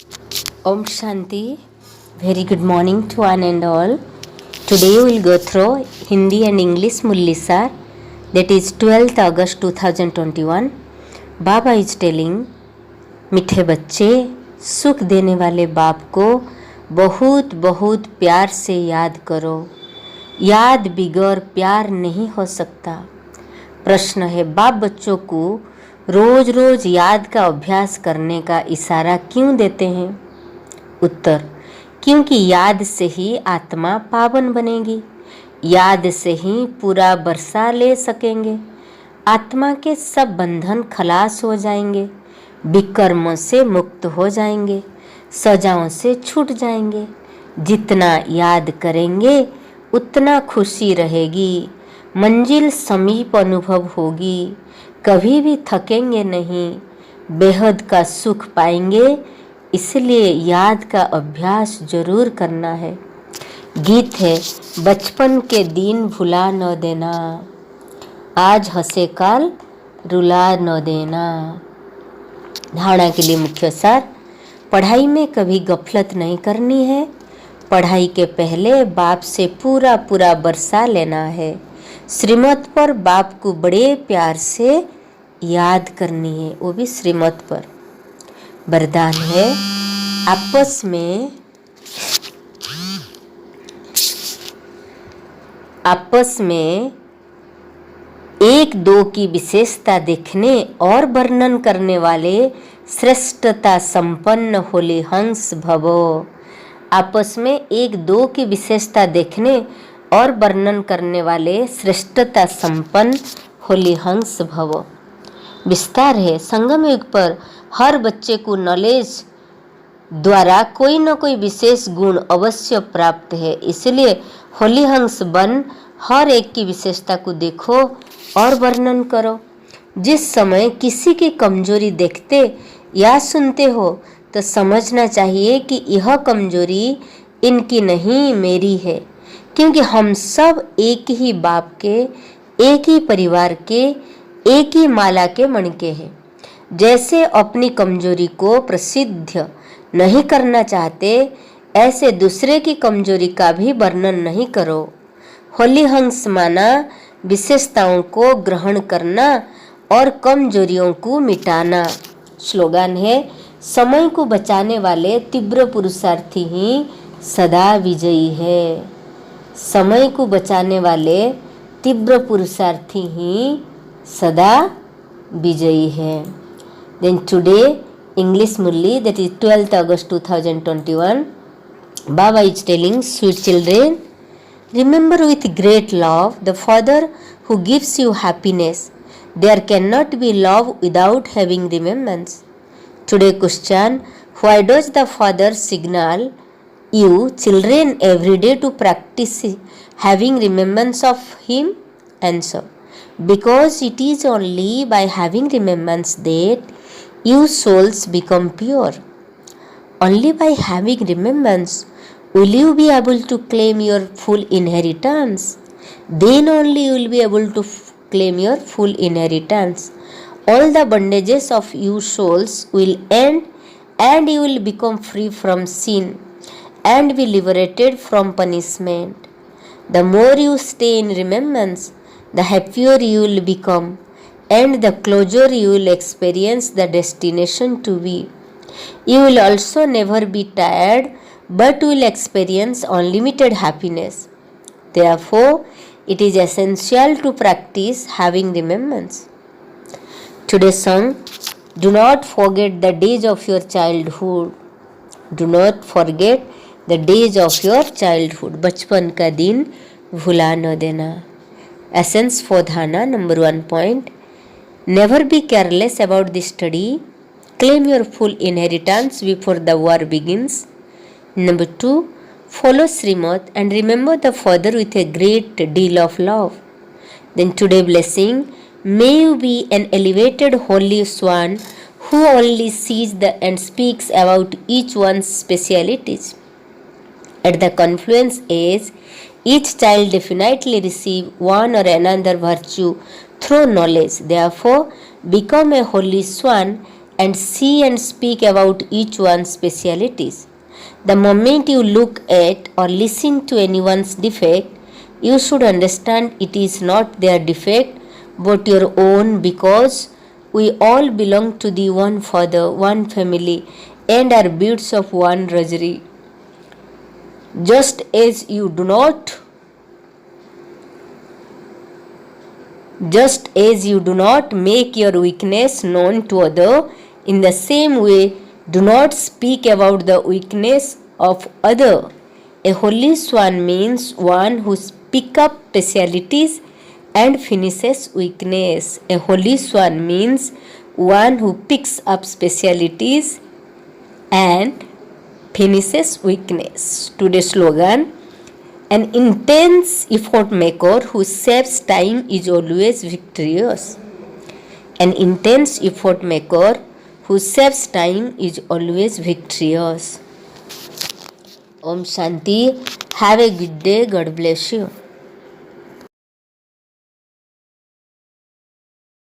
Om Shanti. Very good morning to one and all. Today we will go through Hindi and English Mullisar, that is 12th August 2021. Baba is telling, मीठे बच्चे, सुख देने वाले बाप को बहुत बहुत प्यार से याद करो। याद बिगैर प्यार नहीं हो सकता। प्रश्न है, बाप बच्चों को रोज रोज याद का अभ्यास करने का इशारा क्यों देते हैं? उत्तर, क्योंकि याद से ही आत्मा पावन बनेगी, याद से ही पूरा बरसा ले सकेंगे, आत्मा के सब बंधन खलास हो जाएंगे, विकर्मों से मुक्त हो जाएंगे, सजाओं से छूट जाएंगे। जितना याद करेंगे उतना खुशी रहेगी, मंजिल समीप अनुभव होगी, कभी भी थकेंगे नहीं, बेहद का सुख पाएंगे। इसलिए याद का अभ्यास जरूर करना है। गीत है, बचपन के दिन भुला न देना, आज हंसे काल रुला न देना। धारणा के लिए मुख्य सार, पढ़ाई में कभी गफलत नहीं करनी है। पढ़ाई के पहले बाप से पूरा पूरा बरसा लेना है। श्रीमत पर बाप को बड़े प्यार से याद करनी है, वो भी श्रीमत पर। वरदान है, आपस में एक दो की विशेषता देखने और वर्णन करने वाले श्रेष्ठता संपन्न होली हंस भवो। आपस में एक दो की विशेषता देखने और वर्णन करने वाले श्रेष्ठता संपन्न होली हंस भवो। विस्तार है, संगम युग पर हर बच्चे को नॉलेज द्वारा कोई न कोई विशेष गुण अवश्य प्राप्त है। इसलिए होली हंस बन हर एक की विशेषता को देखो और वर्णन करो। जिस समय किसी की कमजोरी देखते या सुनते हो तो समझना चाहिए कि यह कमजोरी इनकी नहीं, मेरी है, क्योंकि हम सब एक ही बाप के, एक ही परिवार के, एक ही माला के मणके हैं। जैसे अपनी कमजोरी को प्रसिद्ध नहीं करना चाहते, ऐसे दूसरे की कमजोरी का भी वर्णन नहीं करो। होली हंस माना विशेषताओं को ग्रहण करना और कमजोरियों को मिटाना। स्लोगन है, समय को बचाने वाले तीव्र पुरुषार्थी ही सदा विजयी है। समय को बचाने वाले तीव्र पुरुषार्थी ही सदा विजयी है। Then today English Murli, that is 12th August 2021, Baba is telling, sweet children, remember with great love the Father who gives you happiness. There cannot be love without having remembrance. Today question, why does the Father signal you children every day to practice having remembrance of Him? Answer, because it is only by having remembrance that you souls become pure. Only by having remembrance will you be able to claim your full inheritance. Then only you will be able to claim your full inheritance. All the bondages of you souls will end and you will become free from sin and be liberated from punishment. The more you stay in remembrance, the happier you will become, and the closer you will experience the destination to be. You will also never be tired, but will experience unlimited happiness. Therefore, it is essential to practice having remembrance. Today's song, do not forget the days of your childhood. Do not forget the days of your childhood. बचपन का दिन भुला न देना. Essence for Dhana, number 1 point. Never be careless about the study. Claim your full inheritance before the war begins. Number 2, follow Srimat and remember the Father with a great deal of love. Then today blessing, may you be an elevated holy swan who only sees and speaks about each one's specialities. At the confluence age, each child definitely receive one or another virtue through knowledge. Therefore, become a holy swan and see and speak about each one's specialities. The moment you look at or listen to anyone's defect, you should understand it is not their defect but your own, because we all belong to the one Father, one family, and are beads of one rosary. Just as you do not make your weakness known to other, in the same way do not speak about the weakness of other. A holy swan means one who speaks up specialities and finishes weakness. A holy swan means one who picks up specialities and finishes weakness. Today's slogan: an intense effort maker who saves time is always victorious. An intense effort maker who saves time is always victorious. Om Shanti. Have a good day. God bless you.